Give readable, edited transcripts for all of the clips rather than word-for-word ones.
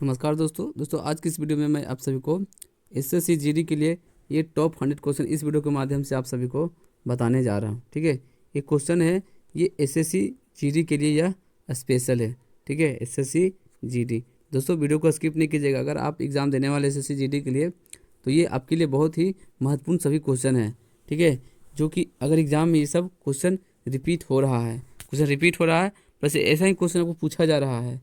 नमस्कार दोस्तों आज की इस वीडियो में मैं आप सभी को एसएससी जीडी के लिए ये टॉप 100 क्वेश्चन इस वीडियो के माध्यम से आप सभी को बताने जा रहा हूँ। ठीक है, ये क्वेश्चन है, ये एसएससी जीडी के लिए यह स्पेशल है। ठीक है, एसएससी जीडी दोस्तों वीडियो को स्किप नहीं कीजिएगा। अगर आप एग्ज़ाम देने वाले एसएससी जीडी के लिए तो ये आपके लिए बहुत ही महत्वपूर्ण सभी क्वेश्चन है। ठीक है, जो कि अगर एग्ज़ाम में ये सब क्वेश्चन रिपीट हो रहा है, प्लस ऐसा ही क्वेश्चन आपको पूछा जा रहा है।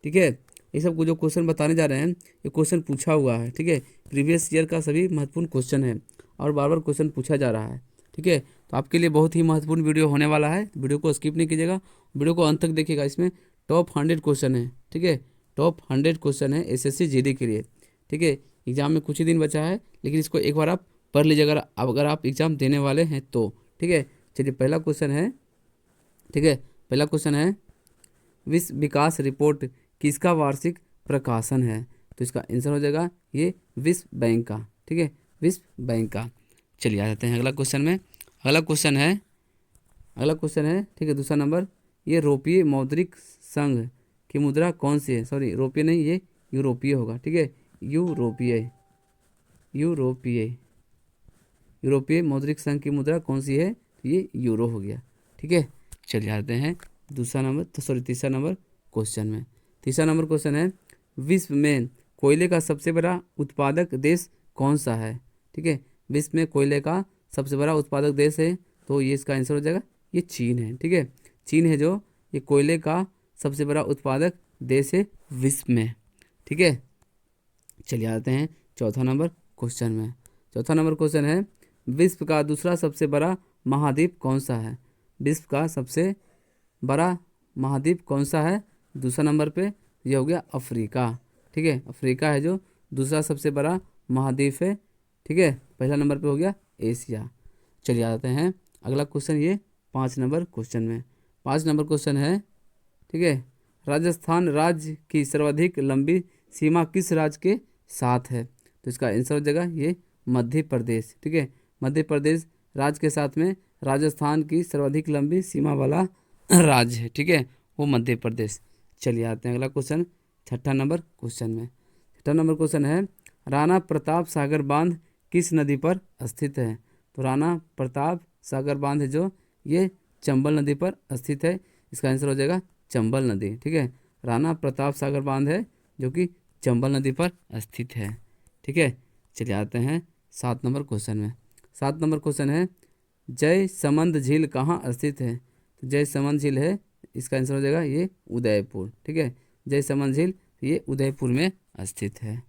ठीक है, ये सब जो क्वेश्चन बताने जा रहे हैं ये क्वेश्चन पूछा हुआ है। ठीक है, प्रीवियस ईयर का सभी महत्वपूर्ण क्वेश्चन है और बार बार क्वेश्चन पूछा जा रहा है। ठीक है, तो आपके लिए बहुत ही महत्वपूर्ण वीडियो होने वाला है। वीडियो को स्किप नहीं कीजिएगा, वीडियो को अंत तक देखिएगा। इसमें टॉप 100 क्वेश्चन है। ठीक है, टॉप 100 क्वेश्चन है एसएससी जीडी के लिए। ठीक है, एग्जाम में कुछ ही दिन बचा है, लेकिन इसको एक बार आप पढ़ लीजिएगा अगर आप एग्ज़ाम देने वाले हैं तो। ठीक है, चलिए पहला क्वेश्चन है। ठीक है, पहला क्वेश्चन है, विश्व विकास रिपोर्ट किसका वार्षिक प्रकाशन है? तो इसका आंसर हो जाएगा ये विश्व बैंक का। ठीक है, विश्व बैंक का। चलिए आ जाते हैं अगला क्वेश्चन में। अगला क्वेश्चन है ठीक है, दूसरा नंबर, ये यूरोपीय मौद्रिक संघ की मुद्रा कौन सी है? सॉरी, यूरोपीय नहीं, ये यूरोपीय होगा। ठीक है, यूरोपीय मौद्रिक संघ की मुद्रा कौन सी है? ये यूरो हो गया। ठीक है, चलिए आते हैं तीसरा नंबर क्वेश्चन में। तीसरा नंबर क्वेश्चन है, विश्व में कोयले का सबसे बड़ा उत्पादक देश कौन सा है? ठीक है, विश्व में कोयले का सबसे बड़ा उत्पादक देश है, तो ये इसका आंसर हो जाएगा ये चीन है। ठीक है, चीन है जो ये कोयले का सबसे बड़ा उत्पादक देश है विश्व में। ठीक है, चलिए आते हैं चौथा नंबर क्वेश्चन में। चौथा नंबर क्वेश्चन है, विश्व का दूसरा सबसे बड़ा महाद्वीप कौन सा है? विश्व का सबसे बड़ा महाद्वीप कौन सा है? दूसरा नंबर पे ये हो गया अफ्रीका। ठीक है, अफ्रीका है जो दूसरा सबसे बड़ा महाद्वीप है। ठीक है, पहला नंबर पे हो गया एशिया। चलिए आते हैं अगला क्वेश्चन, ये 5 नंबर क्वेश्चन में। 5 नंबर क्वेश्चन है, ठीक है, राजस्थान राज्य की सर्वाधिक लंबी सीमा किस राज्य के साथ है? तो इसका आंसर हो जाएगा ये मध्य प्रदेश। ठीक है, मध्य प्रदेश राज्य के साथ में राजस्थान की सर्वाधिक लंबी सीमा वाला राज्य है। ठीक है, वो मध्य प्रदेश। चलिए आते हैं अगला क्वेश्चन, छठा नंबर क्वेश्चन में। छठा नंबर क्वेश्चन है, राणा प्रताप सागर बांध किस नदी पर स्थित है? तो राणा प्रताप सागर बांध है जो ये चंबल नदी पर स्थित है। इसका आंसर हो जाएगा चंबल नदी। ठीक है, राणा प्रताप सागर बांध है जो कि चंबल नदी पर स्थित है। ठीक है, चलिए आते हैं 7 नंबर क्वेश्चन में। 7 नंबर क्वेश्चन है, जय समंद झील कहाँ स्थित है? तो जय समंद झील है, इसका आंसर हो जाएगा ये उदयपुर। ठीक है, जय समंद झील ये उदयपुर में स्थित है।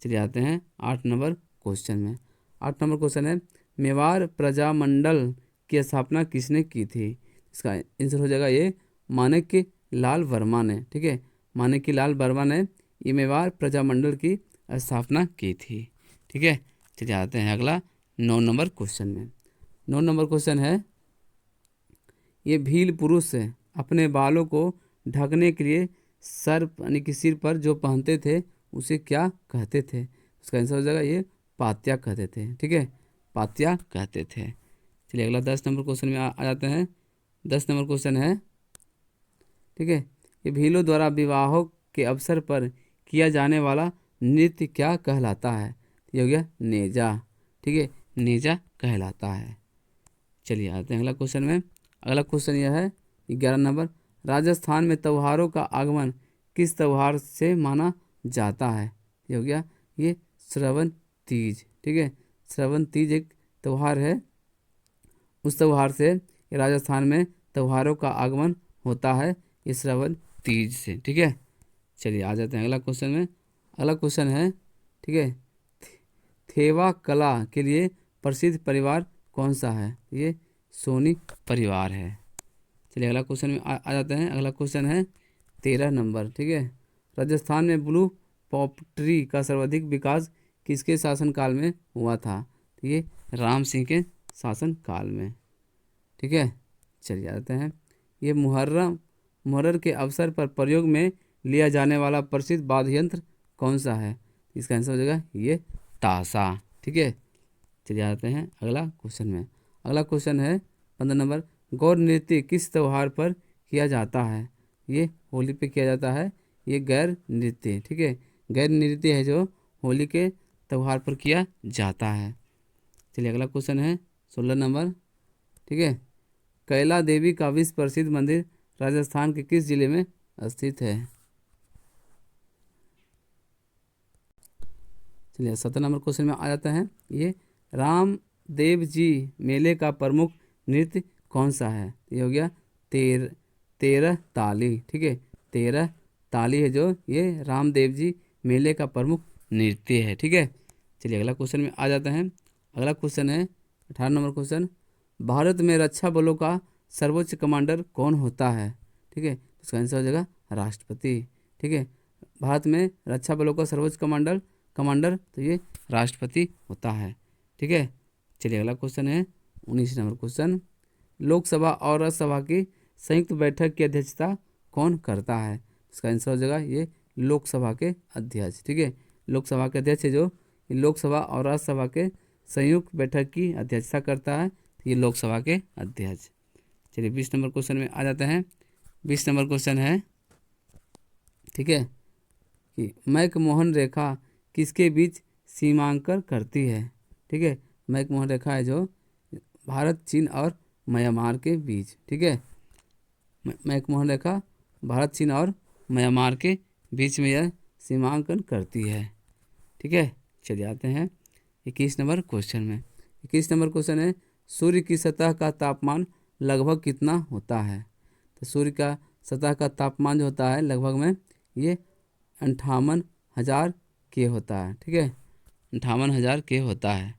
चलिए आते हैं 8 नंबर क्वेश्चन में। 8 नंबर क्वेश्चन है, मेवाड़ प्रजामंडल की स्थापना किसने की थी? इसका आंसर हो जाएगा ये माणिक्य लाल वर्मा ने। ठीक है, माणिक्य लाल वर्मा ने ये मेवाड़ प्रजामंडल की स्थापना की थी। ठीक है, चलिए आते हैं अगला 9 नंबर क्वेश्चन में। 9 नंबर क्वेश्चन है, ये भील पुरुष अपने बालों को ढकने के लिए सर यानी कि सिर पर जो पहनते थे उसे क्या कहते थे? उसका आंसर हो जाएगा ये पातिया कहते थे। ठीक है, पातिया कहते थे। चलिए अगला 10 नंबर क्वेश्चन में आ जाते हैं। 10 नंबर क्वेश्चन है, ठीक है, ये भीलों द्वारा विवाहों के अवसर पर किया जाने वाला नृत्य क्या कहलाता है? ये हो गया नेजा। ठीक है, नेजा कहलाता है। चलिए आते हैं अगला क्वेश्चन में। अगला क्वेश्चन यह है 11 नंबर, राजस्थान में त्योहारों का आगमन किस त्योहार से माना जाता है? ये हो गया ये श्रवण तीज। ठीक है, श्रवण तीज एक त्यौहार है, उस त्यौहार से राजस्थान में त्योहारों का आगमन होता है ये श्रवण तीज से। ठीक है, चलिए आ जाते हैं अगला क्वेश्चन में। अगला क्वेश्चन है, ठीक है, थेवा कला के लिए प्रसिद्ध परिवार कौन सा है? ये सोनी परिवार है। चलिए अगला क्वेश्चन में आ जाते हैं। अगला क्वेश्चन है 13 नंबर। ठीक है, राजस्थान में ब्लू पॉप्ट्री का सर्वाधिक विकास किसके शासनकाल में हुआ था? तो ये राम सिंह के शासनकाल में। ठीक है, चलिए आते हैं, ये मुहर्रम के अवसर पर प्रयोग में लिया जाने वाला प्रसिद्ध वाद्य यंत्र कौन सा है? इसका आंसर हो जाएगा ये ताशा। ठीक है, चलिए आते हैं अगला क्वेश्चन में। अगला क्वेश्चन है 15 नंबर, गौर नृत्य किस त्यौहार पर किया जाता है? ये होली पे किया जाता है ये गैर नृत्य। ठीक है, गैर नृत्य है जो होली के त्यौहार पर किया जाता है। चलिए अगला क्वेश्चन है 16 नंबर। ठीक है, कैला देवी का विश्व प्रसिद्ध मंदिर राजस्थान के किस जिले में स्थित है? चलिए 17 नंबर क्वेश्चन में आ जाता है, ये रामदेव जी मेले का प्रमुख नृत्य कौन सा है? ये हो गया तेरह ताली। ठीक है, तेरह ताली है जो ये रामदेव जी मेले का प्रमुख नृत्य है। ठीक है, चलिए अगला क्वेश्चन में आ जाता है। अगला क्वेश्चन है 18 नंबर क्वेश्चन, भारत में रक्षा बलों का सर्वोच्च कमांडर कौन होता है? ठीक है, इसका आंसर हो जाएगा राष्ट्रपति। ठीक है, भारत में रक्षा बलों का सर्वोच्च कमांडर तो ये राष्ट्रपति होता है। ठीक है, चलिए अगला क्वेश्चन है 19 नंबर क्वेश्चन, लोकसभा और राज्यसभा की संयुक्त बैठक की अध्यक्षता कौन करता है? इसका आंसर हो जाएगा ये लोकसभा के अध्यक्ष। ठीक है, लोकसभा के अध्यक्ष है जो लोकसभा और राज्यसभा के संयुक्त बैठक की अध्यक्षता करता है, तो ये लोकसभा के अध्यक्ष। चलिए 20 नंबर क्वेश्चन में आ जाते हैं। 20 नंबर क्वेश्चन है, ठीक है, कि मैकमोहन रेखा किसके बीच सीमांकन करती है? ठीक है, मैकमोहन रेखा है जो भारत, चीन और म्यांमार के बीच। ठीक है, मैकमोहन रेखा भारत, चीन और म्यांमार के बीच में यह सीमांकन करती है। ठीक है, चलिए आते हैं 21 नंबर क्वेश्चन में। 21 नंबर क्वेश्चन है, सूर्य की सतह का तापमान लगभग कितना होता है? तो सूर्य का सतह का तापमान जो होता है लगभग में ये 58,000 के होता है। ठीक है, 58,000 के होता है।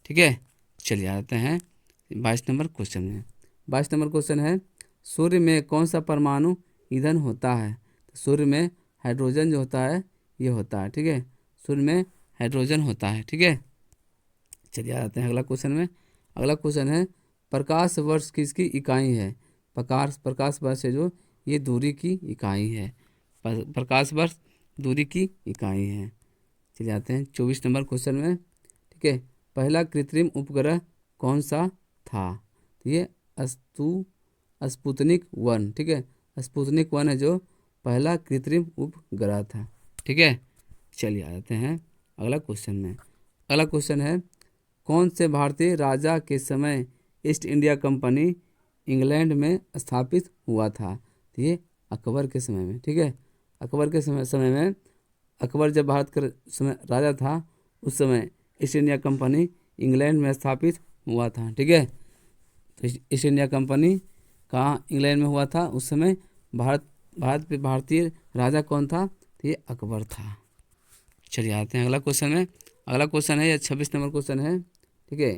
ठीक है, चलिए आते हैं 22 नंबर क्वेश्चन में। 22 नंबर क्वेश्चन है, सूर्य में कौन सा परमाणु ईंधन होता है? तो सूर्य में हाइड्रोजन जो होता है ये होता है। ठीक है, सूर्य में हाइड्रोजन होता है। ठीक है, चलिए आते हैं अगला क्वेश्चन में। अगला क्वेश्चन है, प्रकाश वर्ष किसकी इकाई है? प्रकाश वर्ष है जो ये दूरी की इकाई है। प्रकाश वर्ष दूरी की इकाई है। चलिए आते हैं 24 नंबर क्वेश्चन में। ठीक है, पहला कृत्रिम उपग्रह कौन सा था? तो ये स्पुतनिक 1। ठीक है, स्पुतनिक 1 है जो पहला कृत्रिम उपग्रह था। ठीक है, चलिए आ जाते हैं अगला क्वेश्चन में। अगला क्वेश्चन है, कौन से भारतीय राजा के समय ईस्ट इंडिया कंपनी इंग्लैंड में स्थापित हुआ था? तो ये अकबर के समय में। ठीक है, अकबर के समय में, अकबर जब भारत का समय राजा था उस समय ईस्ट इंडिया कंपनी इंग्लैंड में स्थापित हुआ था। ठीक है, तो ईस्ट इंडिया कंपनी कहाँ इंग्लैंड में हुआ था उस समय? भारत पे भारतीय राजा कौन था? तो ये अकबर था। चलिए आते हैं अगला क्वेश्चन में। अगला क्वेश्चन है, ये 26 नंबर क्वेश्चन है। ठीक है,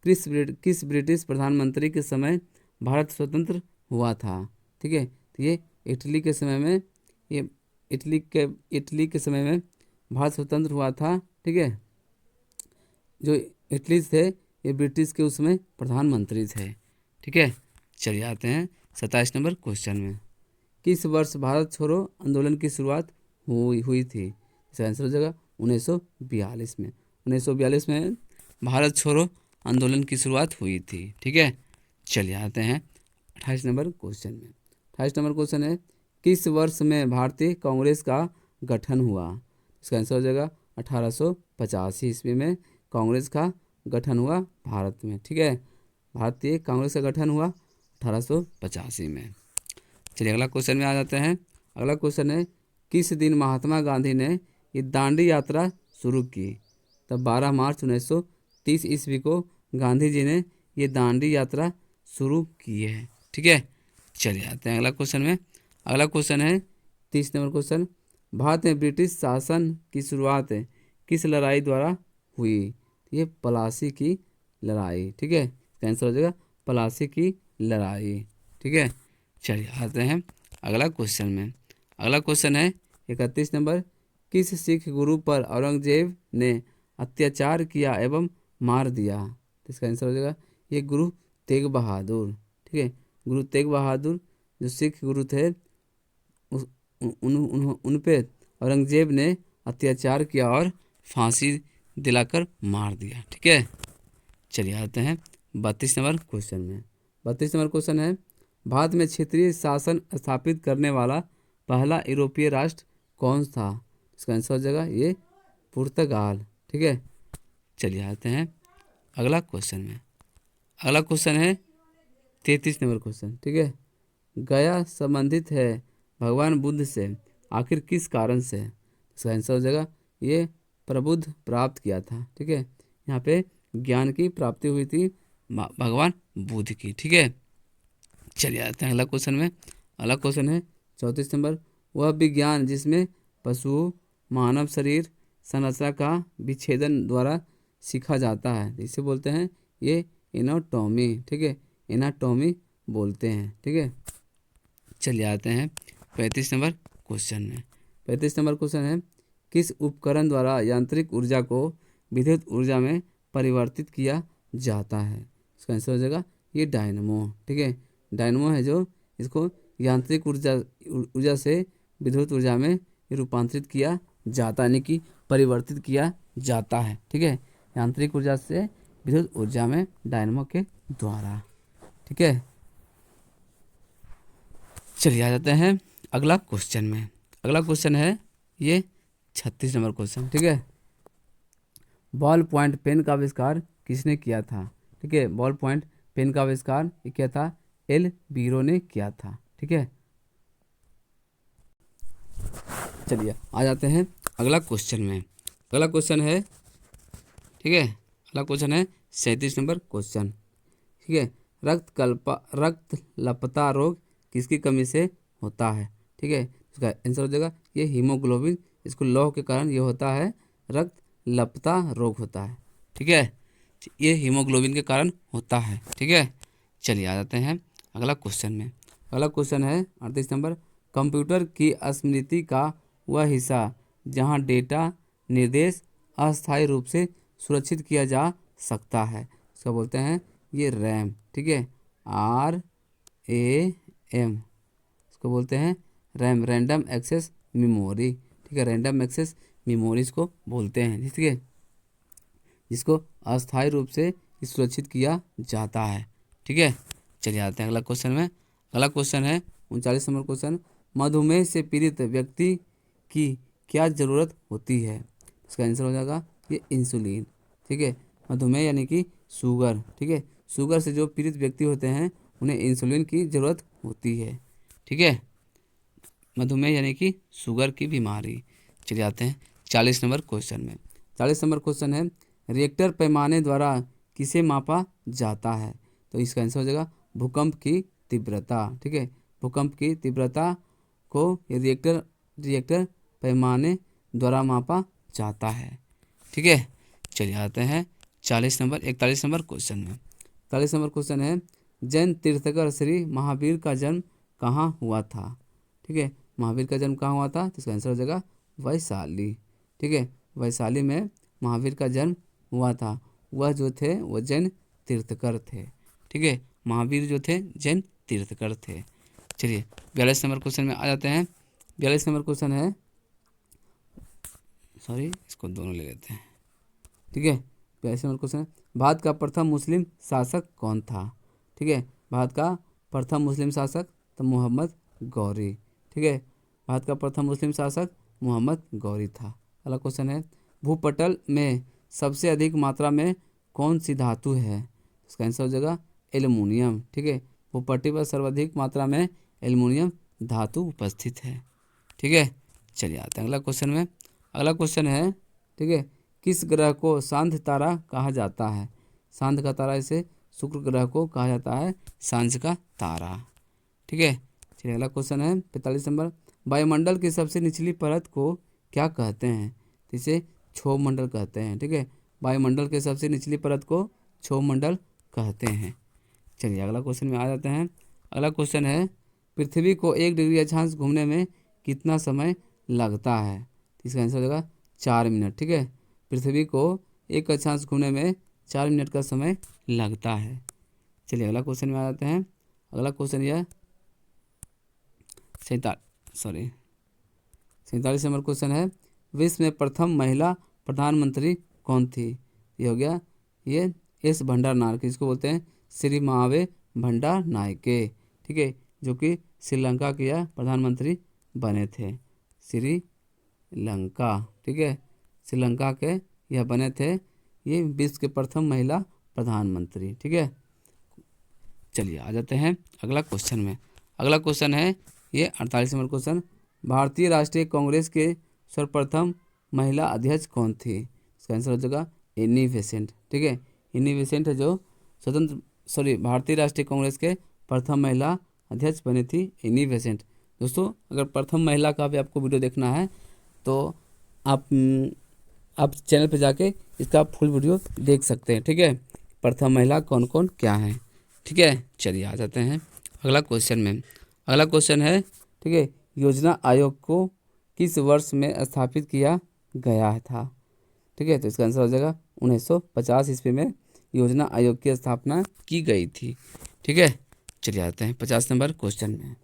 किस ब्रिटिश प्रधानमंत्री के समय भारत स्वतंत्र हुआ था? ठीक है, तो ये इटली के समय में, ये इटली के समय में भारत स्वतंत्र हुआ था। ठीक है, जो इटली थे ये ब्रिटिश के उस समय प्रधानमंत्री थे। ठीक है, चलिए आते हैं 27 नंबर क्वेश्चन में। किस वर्ष भारत छोड़ो आंदोलन की शुरुआत हुई थी? इसका आंसर हो जाएगा 1942 में। 1942 में भारत छोड़ो आंदोलन की शुरुआत हुई थी। ठीक है, चलिए आते हैं 28 नंबर क्वेश्चन में। 28 नंबर क्वेश्चन है, किस वर्ष में भारतीय कांग्रेस का गठन हुआ? इसका आंसर हो जाएगा 1885 ईस्वी में कांग्रेस का गठन हुआ भारत में। ठीक है, भारतीय कांग्रेस का गठन हुआ 1885 में। चलिए अगला क्वेश्चन में आ जाते हैं। अगला क्वेश्चन है, किस दिन महात्मा गांधी ने ये दांडी यात्रा शुरू की? तब 12 मार्च 1930 ईस्वी को गांधी जी ने ये दांडी यात्रा शुरू की है। ठीक है, चलिए आते हैं अगला क्वेश्चन में। अगला क्वेश्चन है 30 नंबर क्वेश्चन, भारत में ब्रिटिश शासन की शुरुआत किस लड़ाई द्वारा हुई? ये प्लासी की लड़ाई। ठीक है, आंसर हो जाएगा प्लासी की लड़ाई। ठीक है, चलिए आते हैं अगला क्वेश्चन में। अगला क्वेश्चन है 31 नंबर, किस सिख गुरु पर औरंगजेब ने अत्याचार किया एवं मार दिया? तो इसका आंसर हो जाएगा ये गुरु तेग बहादुर। ठीक है, गुरु तेग बहादुर जो सिख गुरु थे उन पे औरंगजेब ने अत्याचार किया और फांसी दिलाकर मार दिया। ठीक है, चलिए आते हैं 32 नंबर क्वेश्चन में। 32 नंबर क्वेश्चन है, भारत में क्षेत्रीय शासन स्थापित करने वाला पहला यूरोपीय राष्ट्र कौन था? इसका आंसर हो जाएगा ये पुर्तगाल। ठीक है, चलिए आते हैं अगला क्वेश्चन में। अगला क्वेश्चन है 33 नंबर क्वेश्चन। ठीक है, गया संबंधित है भगवान बुद्ध से आखिर किस कारण से? इसका आंसर हो जाएगा ये प्रबुद्ध प्राप्त किया था। ठीक है, यहाँ पे ज्ञान की प्राप्ति हुई थी भगवान बुद्ध की। ठीक है, चलिए आते हैं अगला क्वेश्चन में। अगला क्वेश्चन है 34 नंबर, वह विज्ञान जिसमें पशु मानव शरीर संरचना का विच्छेदन द्वारा सीखा जाता है, इसे बोलते हैं ये एनाटॉमी। ठीक है, एनाटॉमी बोलते हैं। ठीक है, चलिए आते हैं 35 नंबर क्वेश्चन में। 35 नंबर क्वेश्चन है, किस उपकरण द्वारा यांत्रिक ऊर्जा को विद्युत ऊर्जा में परिवर्तित किया जाता है? इसका आंसर हो जाएगा ये डायनमो। ठीक है, डायनमो है जो इसको यांत्रिक ऊर्जा से विद्युत ऊर्जा में रूपांतरित किया जाता है, यानी कि परिवर्तित किया जाता है। ठीक है, यांत्रिक ऊर्जा से विद्युत ऊर्जा में डायनमो के द्वारा। ठीक है, चलिए आ जाते हैं अगला क्वेश्चन में। अगला क्वेश्चन है ये 36 नंबर क्वेश्चन। ठीक है, बॉल पॉइंट पेन का आविष्कार किसने किया था? ठीक है, बॉल पॉइंट पेन का आविष्कार ये किया था एल बीरो ने किया था। ठीक है, चलिए आ जाते हैं अगला क्वेश्चन में। अगला क्वेश्चन है, ठीक है, अगला क्वेश्चन है 37 नंबर क्वेश्चन। ठीक है, रक्त लपता रोग किसकी कमी से होता है? ठीक है, इसका आंसर हो जाएगा ये हीमोग्लोबिन, इसको लौह के कारण ये होता है रक्त लपता रोग होता है। ठीक है, ये हीमोग्लोबिन के कारण होता है। ठीक है, चलिए आ जाते हैं अगला क्वेश्चन में। अगला क्वेश्चन है 38 नंबर, कंप्यूटर की स्मृति का वह हिस्सा जहां डेटा निर्देश अस्थायी रूप से सुरक्षित किया जा सकता है, इसको बोलते हैं ये रैम। ठीक है, RAM, इसको बोलते हैं रैम, रैंडम एक्सेस मेमोरी। ठीक है, रैंडम एक्सेस मेमोरी इसको बोलते हैं, ठीक है, जिसको अस्थायी रूप से सुरक्षित किया जाता है। ठीक है, चलिए आते हैं अगला क्वेश्चन में। अगला क्वेश्चन है 39 नंबर क्वेश्चन, मधुमेह से पीड़ित व्यक्ति की क्या ज़रूरत होती है? इसका आंसर हो जाएगा ये इंसुलिन। ठीक है, मधुमेह यानी कि शुगर। ठीक है, शुगर से जो पीड़ित व्यक्ति होते हैं उन्हें इंसुलिन की ज़रूरत होती है। ठीक है, मधुमेह यानी कि शुगर की बीमारी। चलिए आते हैं 40 नंबर क्वेश्चन में। 40 नंबर क्वेश्चन है, रिएक्टर पैमाने द्वारा किसे मापा जाता है? तो इसका आंसर हो जाएगा भूकंप की तीव्रता। ठीक है, भूकंप की तीव्रता को रिएक्टर पैमाने द्वारा मापा जाता है। ठीक है, चलिए आते हैं 41 नंबर क्वेश्चन में। 41 नंबर क्वेश्चन है, जैन तीर्थकर श्री महावीर का जन्म कहाँ हुआ था? ठीक है, महावीर का जन्म कहाँ हुआ था? तो इसका आंसर हो जाएगा वैशाली। ठीक है, वैशाली में महावीर का जन्म हुआ था। वह जो थे वो जैन तीर्थकर थे। ठीक है, महावीर जो थे जैन तीर्थकर थे। चलिए 42 नंबर क्वेश्चन में आ जाते हैं। 42 नंबर क्वेश्चन है, सॉरी इसको दोनों ले लेते हैं। ठीक है, 42 नंबर क्वेश्चन है, भारत का प्रथम मुस्लिम शासक कौन था? ठीक है, भारत का प्रथम मुस्लिम शासक तो मोहम्मद गौरी। ठीक है, भारत का प्रथम मुस्लिम शासक मोहम्मद गौरी था। अगला क्वेश्चन है, भूपटल में सबसे अधिक मात्रा में कौन सी धातु है? इसका आंसर हो जाएगा एल्युमिनियम। ठीक है, भूपट्टी पर सर्वाधिक मात्रा में एल्युमिनियम धातु उपस्थित है। ठीक है, चलिए आते हैं अगला क्वेश्चन में। अगला क्वेश्चन है, ठीक है, किस ग्रह को सांझ तारा कहा जाता है? सांझ का तारा इसे शुक्र ग्रह को कहा जाता है सांझ का तारा। ठीक है, चलिए अगला क्वेश्चन है 45 नंबर, वायुमंडल की सबसे निचली परत को क्या कहते हैं? तो इसे क्षोभ मंडल कहते हैं। ठीक है, वायुमंडल के सबसे निचली परत को क्षोभ मंडल कहते हैं। चलिए अगला क्वेश्चन में आ जाते हैं। अगला क्वेश्चन है, पृथ्वी को 1 डिग्री अक्षांश घूमने में कितना समय लगता है? इसका आंसर हो जाएगा 4 मिनट। ठीक है, पृथ्वी को 1 अक्षांश घूमने में 4 मिनट का समय लगता है। चलिए अगला क्वेश्चन में आ जाते हैं। अगला क्वेश्चन यह 47 नंबर क्वेश्चन है, विश्व में प्रथम महिला प्रधानमंत्री कौन थी? ये हो गया ये एस भंडार नायके, इसको बोलते हैं श्री महावे भंडार नायके। ठीक है, जो कि श्रीलंका के यह प्रधानमंत्री बने थे, श्री श्रीलंका, ठीक है, श्रीलंका के यह बने थे ये विश्व के प्रथम महिला प्रधानमंत्री, ठीक है। चलिए आ जाते हैं अगला क्वेश्चन में। अगला क्वेश्चन है ये 48 नंबर क्वेश्चन, भारतीय राष्ट्रीय कांग्रेस के सर्वप्रथम महिला अध्यक्ष कौन थी? इसका आंसर हो जाएगा एनी बेसेंट, ठीक है। एनी बेसेंट है जो भारतीय राष्ट्रीय कांग्रेस के प्रथम महिला अध्यक्ष बनी थी, एनी बेसेंट। दोस्तों अगर प्रथम महिला का भी आपको वीडियो देखना है तो आप चैनल पे जाके इसका फुल वीडियो देख सकते हैं, ठीक है। प्रथम महिला कौन कौन क्या हैं, ठीक है। चलिए आ जाते हैं अगला क्वेश्चन में। अगला क्वेश्चन है, ठीक है, योजना आयोग को किस वर्ष में स्थापित किया गया था? ठीक है, तो इसका आंसर हो जाएगा 1950 ईस्वी में योजना आयोग की स्थापना की गई थी, ठीक है। चलिए आते हैं 50 नंबर क्वेश्चन में।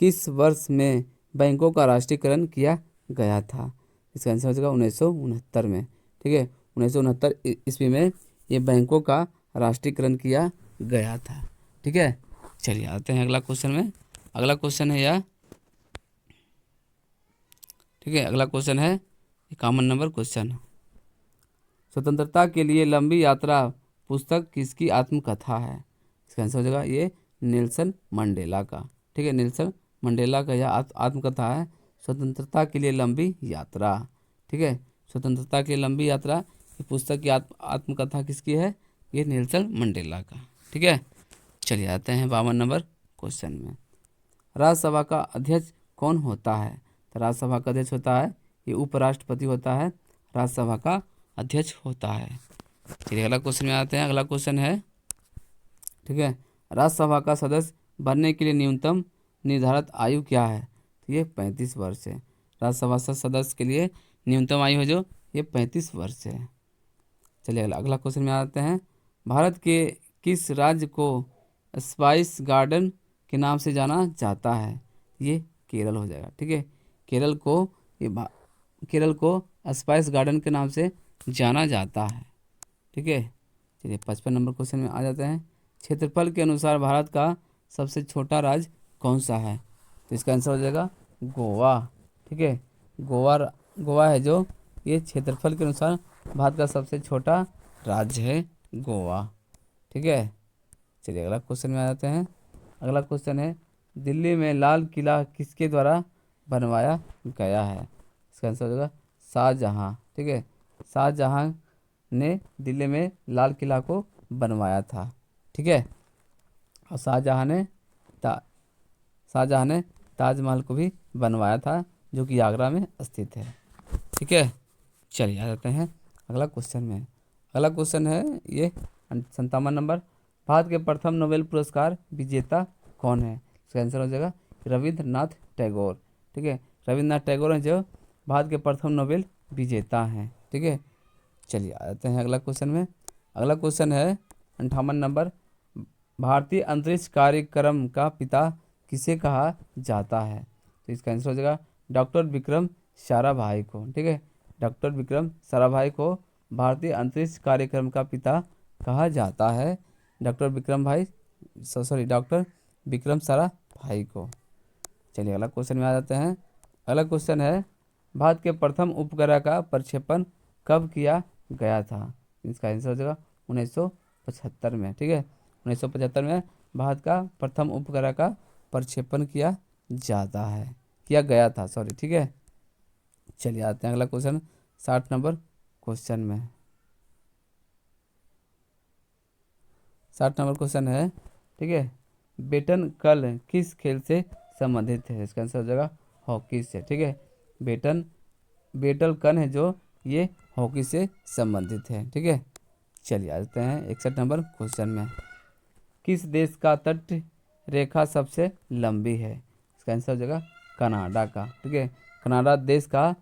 किस वर्ष में बैंकों का राष्ट्रीयकरण किया गया था? इसका आंसर हो जाएगा 1969 में, ठीक है। 1969 ईस्वी में ये बैंकों का राष्ट्रीयकरण किया गया था, ठीक है। चलिए आते हैं अगला क्वेश्चन में। अगला क्वेश्चन है यह, ठीक है, अगला क्वेश्चन है 51 नंबर क्वेश्चन, स्वतंत्रता के लिए लंबी यात्रा पुस्तक किसकी आत्मकथा है? इसका आंसर हो जाएगा ये नेल्सन मंडेला का, ठीक है। नेल्सन मंडेला का यह आत्मकथा है, स्वतंत्रता के लिए लंबी यात्रा, ठीक है। स्वतंत्रता के लिए लंबी यात्रा ये पुस्तक की आत्मकथा किसकी है? ये नेल्सन मंडेला का, ठीक है। चलिए आते हैं 52 नंबर क्वेश्चन में। राज्यसभा का अध्यक्ष कौन होता है? तो राज्यसभा का अध्यक्ष होता है ये उपराष्ट्रपति होता है, राज्यसभा का अध्यक्ष होता है। चलिए अगला क्वेश्चन में आते हैं। अगला क्वेश्चन है, ठीक है, राज्यसभा का सदस्य बनने के लिए न्यूनतम निर्धारित आयु क्या है? तो ये 35 वर्ष है। राज्यसभा सदस्य के लिए न्यूनतम आयु है जो ये 35 वर्ष है। चलिए अगला क्वेश्चन में आते हैं। भारत के किस राज्य को स्पाइस गार्डन के नाम से जाना जाता है? ये केरल हो जाएगा, ठीक है। केरल को स्पाइस गार्डन के नाम से जाना जाता है, ठीक है। चलिए 55 नंबर क्वेश्चन में आ जाते हैं। क्षेत्रफल के अनुसार भारत का सबसे छोटा राज्य कौन सा है? तो इसका आंसर हो जाएगा गोवा, ठीक है। गोवा है जो ये क्षेत्रफल के अनुसार भारत का सबसे छोटा राज्य है गोवा, ठीक है। चलिए अगला क्वेश्चन में आ जाते हैं। अगला क्वेश्चन है, दिल्ली में लाल किला किसके द्वारा बनवाया गया है? इसका आंसर हो जाएगा शाहजहां, ठीक है। शाहजहां ने दिल्ली में लाल किला को बनवाया था, ठीक है। और शाहजहां ने ताजमहल को भी बनवाया था जो कि आगरा में स्थित है, ठीक है। चलिए आ जाते हैं अगला क्वेश्चन में। अगला क्वेश्चन है ये 57 नंबर, भारत के प्रथम नोबेल पुरस्कार विजेता कौन है? इसका आंसर हो जाएगा रविंद्रनाथ टैगोर, ठीक है। रविंद्रनाथ टैगोर हैं जो भारत के प्रथम नोबेल विजेता हैं, ठीक है। चलिए आ जाते हैं अगला क्वेश्चन में। अगला क्वेश्चन है 58 नंबर, भारतीय अंतरिक्ष कार्यक्रम का पिता किसे कहा जाता है? तो इसका आंसर हो जाएगा डॉक्टर विक्रम साराभाई को, ठीक है। डॉक्टर विक्रम साराभाई को भारतीय अंतरिक्ष कार्यक्रम का पिता कहा जाता है, डॉक्टर विक्रम साराभाई को। चलिए अगला क्वेश्चन में आ जाते हैं। अगला क्वेश्चन है, भारत के प्रथम उपग्रह का प्रक्षेपण कब किया गया था? इसका आंसर हो जाएगा 1975 में, ठीक है। 1975 में भारत का प्रथम उपग्रह का प्रक्षेपण किया गया था, ठीक है। चलिए आते हैं अगला क्वेश्चन 60 नंबर क्वेश्चन में। 60 नंबर क्वेश्चन है, ठीक है, बेटन कल किस खेल से संबंधित है? इसका आंसर हो जाएगा हॉकी से, ठीक है। बेटल कन है जो ये हॉकी से संबंधित है, ठीक है। चलिए आते हैं 61 नंबर क्वेश्चन में। किस देश का तट रेखा सबसे लंबी है? इसका आंसर हो जाएगा कनाडा का, ठीक है। कनाडा देश का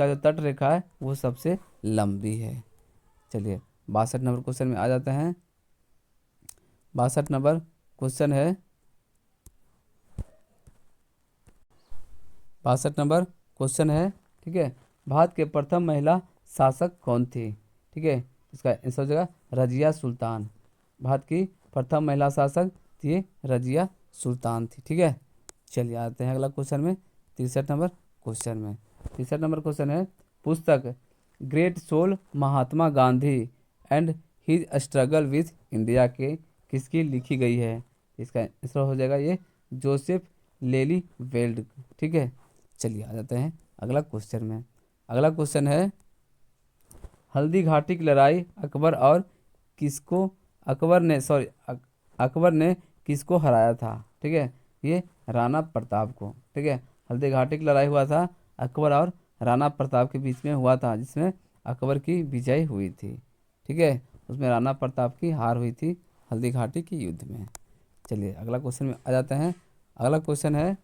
जो तट रेखा है वो सबसे लंबी है। चलिए 62 नंबर क्वेश्चन में आ जाते हैं। 62 नंबर क्वेश्चन है, 62 नंबर क्वेश्चन है, ठीक है, भारत के प्रथम महिला शासक कौन थी? ठीक है, इसका आंसर हो जाएगा रजिया सुल्तान। भारत की प्रथम महिला शासक थी रजिया सुल्तान थी, ठीक है। चलिए आते हैं अगला क्वेश्चन में 63 नंबर क्वेश्चन में। तीसरा नंबर क्वेश्चन है, पुस्तक great soul Mahatma Gandhi and his struggle with India के किसकी लिखी गई है? इसका आंसर हो जाएगा ये जोसेफ लेली वेल्ड। ठीक है, चलिए आ जाते हैं अगला क्वेश्चन में। अगला क्वेश्चन है, हल्दी घाटी की लड़ाई अकबर और किसको अकबर ने किसको हराया था? ठीक है, ये राणा प्रताप को। ठीक है, हल्दी घाटी की लड़ाई हुआ था अकबर और राणा प्रताप के बीच में हुआ था, जिसमें अकबर की विजय हुई थी। ठीक है, उसमें राणा प्रताप की हार हुई थी हल्दी घाटी के युद्ध में। चलिए अगला क्वेश्चन में आ जाते हैं। अगला क्वेश्चन है,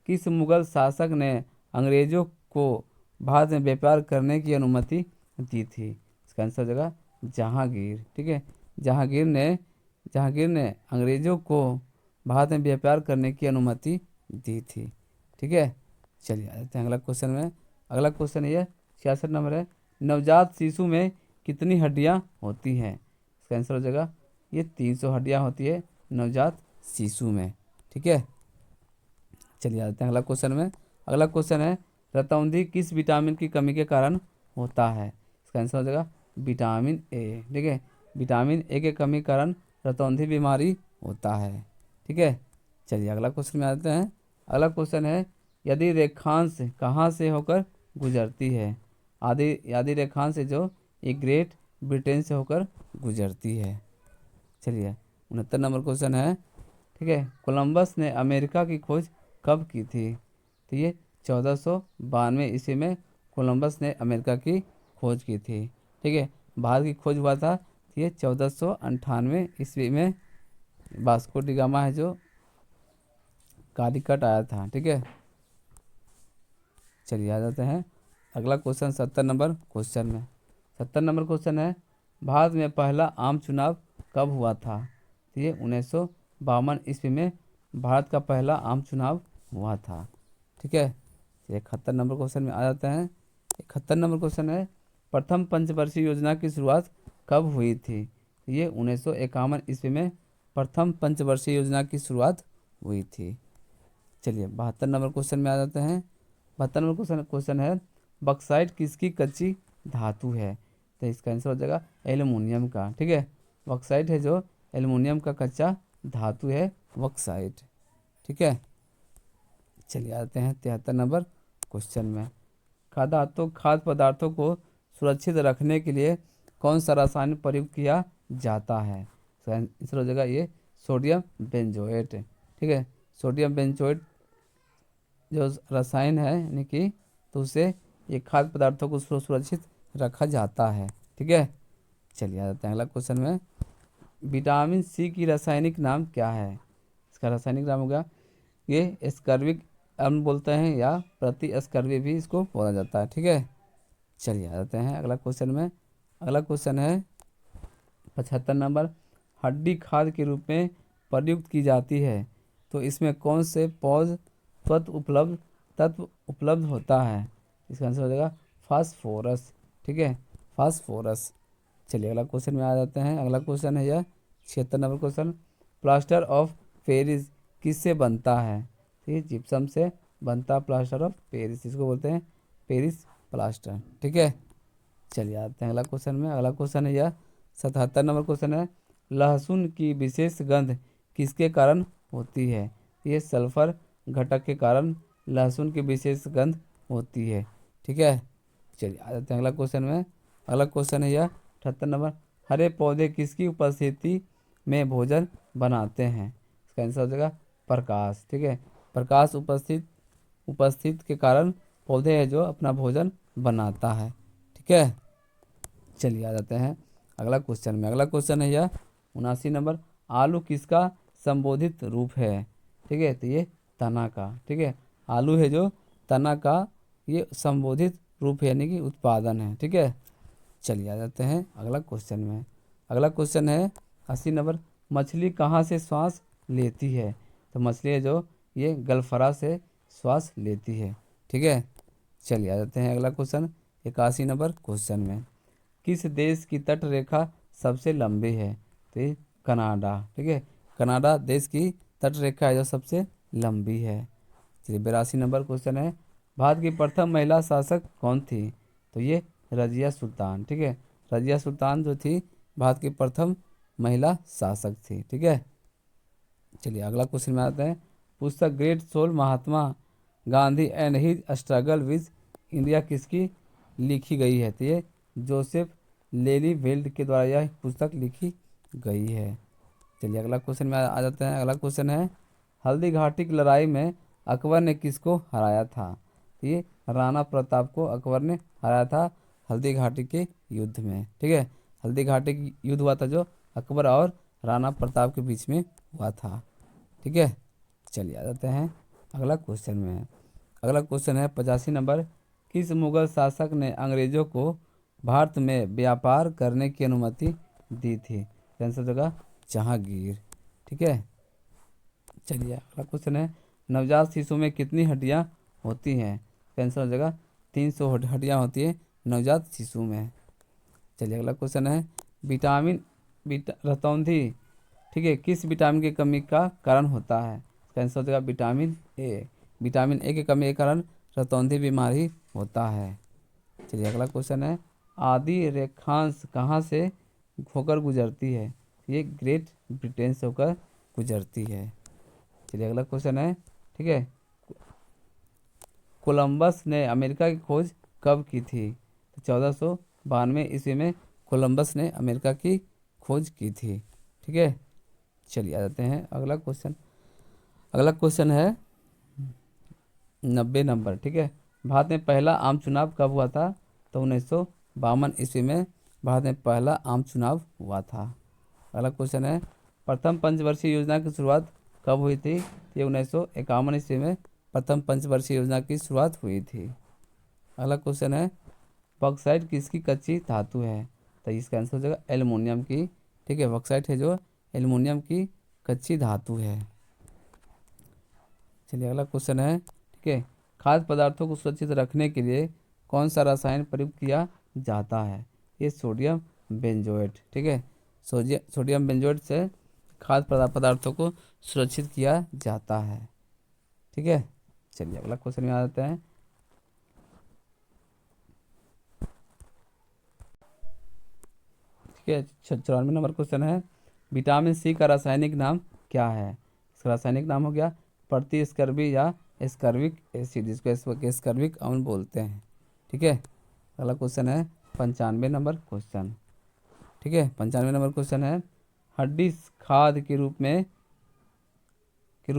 किस मुगल शासक ने अंग्रेजों को भारत में व्यापार करने की अनुमति दी थी? इसका आंसर हो जाएगा जहांगीर। ठीक है, जहांगीर ने अंग्रेजों को भारत में व्यापार करने की अनुमति दी थी। ठीक है, चलिए आ जाते हैं अगला क्वेश्चन में। अगला क्वेश्चन ये 66 नंबर है, नवजात शिशु में कितनी हड्डियां होती हैं? इसका आंसर हो जाएगा ये 300 हड्डियां होती है नवजात शिशु में। ठीक है, चलिए आ जाते हैं अगला क्वेश्चन में। अगला क्वेश्चन है, रतौंधी किस विटामिन की कमी के कारण होता है? इसका आंसर हो जाएगा विटामिन ए। ठीक है, विटामिन ए के कमी के कारण रतौंधी बीमारी होता है। ठीक है, चलिए अगला क्वेश्चन में आते हैं। अगला क्वेश्चन है, यदि रेखांश कहाँ से होकर गुजरती है? यदि रेखांश जो ये ग्रेट ब्रिटेन से होकर गुजरती है। चलिए 69 नंबर क्वेश्चन है। ठीक है, कोलंबस ने अमेरिका की खोज कब की थी? तो ये 1492 ईस्वी में कोलंबस ने अमेरिका की खोज की थी। ठीक है, भारत की खोज हुआ था तो ये 1498 ईस्वी में वास्को डी गामा है जो कालीकट आया था। ठीक है, चलिए आ जाते हैं अगला क्वेश्चन 70 नंबर क्वेश्चन में। 70 नंबर क्वेश्चन है, भारत में पहला आम चुनाव कब हुआ था? तो ये 1952 ईस्वी में भारत का पहला आम चुनाव हुआ था। ठीक है, 71 नंबर क्वेश्चन में आ जाते हैं। 71 नंबर क्वेश्चन है, प्रथम पंचवर्षीय योजना की शुरुआत कब हुई थी? तो ये 1951 ईस्वी में प्रथम पंचवर्षीय योजना की शुरुआत हुई थी। चलिए 72 नंबर क्वेश्चन में आ जाते हैं। 72 नंबर क्वेश्चन है, बक्साइट किसकी कच्ची धातु है? तो इसका आंसर हो जाएगा एल्युमिनियम का। ठीक है, बक्साइट है जो एल्युमिनियम का कच्चा धातु है बक्साइट। ठीक है, चलिए आते हैं 73 नंबर क्वेश्चन में। खाद्य पदार्थों को सुरक्षित रखने के लिए कौन सा रसायन प्रयोग किया जाता है? इसका आंसर हो जाएगा ये सोडियम बेंजोएट। ठीक है, सोडियम बेंजोएट जो रसायन है यानी कि तो उससे ये खाद्य पदार्थों को सुरक्षित रखा जाता है। ठीक है, चलिए आ जाते हैं अगला क्वेश्चन में। विटामिन सी की रासायनिक नाम क्या है? इसका रासायनिक नाम होगा ये एस्कर्बिक अम्ल बोलते हैं या प्रतिस्कर्बी भी इसको बोला जाता है। ठीक है, चलिए आ जाते हैं अगला क्वेश्चन में। अगला क्वेश्चन है 75 नंबर, हड्डी खाद के रूप में प्रयुक्त की जाती है तो इसमें कौन से पौध तत्व उपलब्ध होता है? इसका आंसर हो जाएगा फास्फोरस। ठीक है, फास्फोरस। चलिए अगला क्वेश्चन में आ जाते हैं। अगला क्वेश्चन है यह 76 number question, plaster of Paris किससे बनता है? ये जिप्सम से बनता प्लास्टर ऑफ पेरिस, इसको बोलते हैं पेरिस प्लास्टर। ठीक है, चलिए आते हैं अगला क्वेश्चन में। अगला क्वेश्चन है यह 77 नंबर क्वेश्चन है, लहसुन की विशेष गंध किसके कारण होती है? ये सल्फर घटक के कारण लहसुन की विशेष गंध होती है। ठीक है, चलिए आ जाते हैं अगला क्वेश्चन में। अगला क्वेश्चन है यह 78 नंबर, हरे पौधे किसकी उपस्थिति में भोजन बनाते हैं? इसका आंसर हो जाएगा प्रकाश। ठीक है, प्रकाश उपस्थित के कारण पौधे है जो अपना भोजन बनाता है। ठीक है, चलिए आ जाते हैं अगला क्वेश्चन में। अगला क्वेश्चन है यह 79 नंबर, आलू किसका संबोधित रूप है? ठीक है, तो ये तना का। ठीक है, आलू है जो तना का ये संबोधित रूप है यानी कि उत्पादन है। ठीक है, चलिए आ जाते हैं अगला क्वेश्चन में। अगला क्वेश्चन है 80 नंबर, मछली कहाँ से श्वास लेती है? तो मछली है जो ये गलफरा से श्वास लेती है। ठीक है, चलिए आ जाते हैं अगला क्वेश्चन 81 नंबर क्वेश्चन में, किस देश की तट रेखा सबसे लंबी है? तो ये कनाडा। ठीक है, कनाडा देश की तट रेखा है जो सबसे लंबी है। चलिए 82 नंबर क्वेश्चन है, भारत की प्रथम महिला शासक कौन थी? तो ये रजिया सुल्तान, ठीक है। रजिया सुल्तान जो थी भारत की प्रथम महिला शासक थी, ठीक है। चलिए अगला क्वेश्चन में आते हैं। पुस्तक great soul Mahatma Gandhi and his struggle with India किसकी लिखी गई है? तो ये जोसेफ लेली वेल्ड के द्वारा यह पुस्तक लिखी गई है। चलिए अगला क्वेश्चन में आ जाते हैं। अगला क्वेश्चन है, हल्दी घाटी की लड़ाई में अकबर ने किसको हराया था? तो ये राणा प्रताप को अकबर ने हराया था हल्दी घाटी के युद्ध में, ठीक है। हल्दी घाटी की युद्ध हुआ था जो अकबर और राणा प्रताप के बीच में हुआ था, ठीक है। चलिए आ जाते हैं अगला क्वेश्चन में। अगला क्वेश्चन है 85 नंबर, किस मुगल शासक ने अंग्रेजों को भारत में व्यापार करने की अनुमति दी थी? आंसर जगह जहांगीर, ठीक है। चलिए अगला क्वेश्चन है, नवजात शिशु में कितनी हड्डियां होती हैं? आंसर हो जाएगा 300 हड्डियां होती है नवजात शिशु में। चलिए अगला क्वेश्चन है, विटामिन रतौंधी, ठीक है, किस विटामिन की कमी का कारण होता है? आंसर हो जाएगा विटामिन ए। विटामिन ए की कमी के कारण रतौंधी बीमारी होता है। चलिए अगला क्वेश्चन है, आदि रेखांश कहाँ से होकर गुजरती है? ये ग्रेट ब्रिटेन से होकर गुजरती है। चलिए अगला क्वेश्चन है, ठीक है, कोलंबस ने अमेरिका की खोज कब की थी? तो 1492 ईस्वी में कोलंबस ने अमेरिका की खोज की थी, ठीक है। चलिए आ जाते हैं अगला क्वेश्चन। अगला क्वेश्चन है 90 नंबर, ठीक है। भारत में पहला आम चुनाव कब हुआ था? तो 1952 ईस्वी में भारत में पहला आम चुनाव हुआ था। अगला क्वेश्चन है, प्रथम पंचवर्षीय योजना की शुरुआत कब हुई थी? ये 1951 ईस्वी में प्रथम पंचवर्षीय योजना की शुरुआत हुई थी। अगला क्वेश्चन है, बॉक्साइट किसकी कच्ची धातु है? तो इसका आंसर हो जाएगा एल्युमिनियम की, ठीक है। बॉक्साइट है जो एल्युमिनियम की कच्ची धातु है। चलिए अगला क्वेश्चन है, ठीक है, खाद्य पदार्थों को सुरक्षित रखने के लिए कौन सा रसायन प्रयुक्त किया जाता है? ये सोडियम बेंजोएट, ठीक है। सोडियम बेंजोएट से खाद्य पदार्थों को सुरक्षित किया जाता है, ठीक है। चलिए अगला क्वेश्चन में आ जाते हैं। ठीक है, 94 नंबर क्वेश्चन है, विटामिन सी का रासायनिक नाम क्या है? इसका रासायनिक नाम हो गया प्रतिस्कर्बी या स्कर्विक एसिड, जिसको स्कर्विक अम्ल बोलते हैं, ठीक है। अगला क्वेश्चन है 95 नंबर क्वेश्चन, ठीक है। 95 नंबर क्वेश्चन है, हड्डी खाद के रूप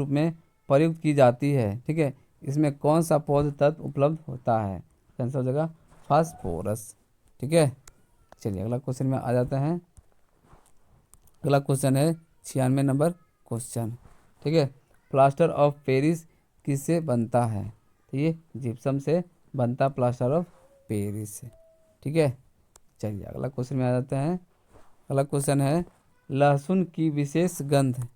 में प्रयुक्त की जाती है, ठीक है। इसमें कौन सा पौध तत्व उपलब्ध होता है? आंसर हो जाएगा फास्फोरस, ठीक है। चलिए अगला क्वेश्चन में आ जाते हैं। अगला क्वेश्चन है 96 नंबर क्वेश्चन, ठीक है, प्लास्टर ऑफ पेरिस किससे बनता है? तो ये जिप्सम से बनता प्लास्टर ऑफ पेरिस, ठीक है। चलिए अगला क्वेश्चन में आ जाते हैं। अगला क्वेश्चन है, लहसुन की विशेष गंध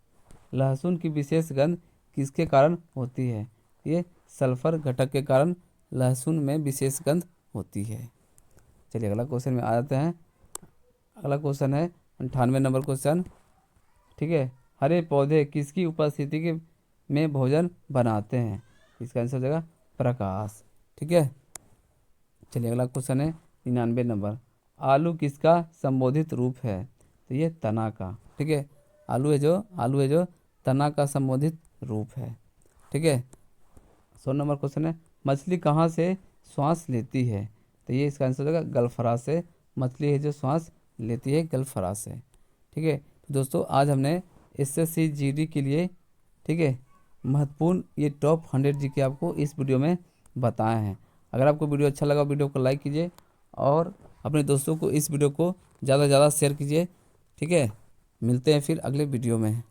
किसके कारण होती है? ये सल्फर घटक के कारण लहसुन में विशेष गंध होती है। चलिए अगला क्वेश्चन में आ जाते हैं। अगला क्वेश्चन है 98 नंबर क्वेश्चन, ठीक है, हरे पौधे किसकी उपस्थिति के में भोजन बनाते हैं? इसका आंसर हो जाएगा प्रकाश, ठीक है। चलिए अगला क्वेश्चन है 99 नंबर, आलू किसका संबोधित रूप है? तो ये तना का, ठीक है। आलू है जो तना का संबोधित रूप है, ठीक है। 100 नंबर क्वेश्चन है, मछली कहाँ से श्वास लेती है? तो ये इसका आंसर हो जाएगा गलफरा से। मछली है जो श्वास लेती है गलफरा से, ठीक है। तो दोस्तों आज हमने एसएससी जीडी के लिए, ठीक है, महत्वपूर्ण ये टॉप 100 जीके आपको इस वीडियो में बताए हैं। अगर आपको वीडियो अच्छा लगा वीडियो को लाइक कीजिए और अपने दोस्तों को इस वीडियो को ज़्यादा से ज़्यादा शेयर कीजिए, ठीक है। मिलते हैं फिर अगले वीडियो में।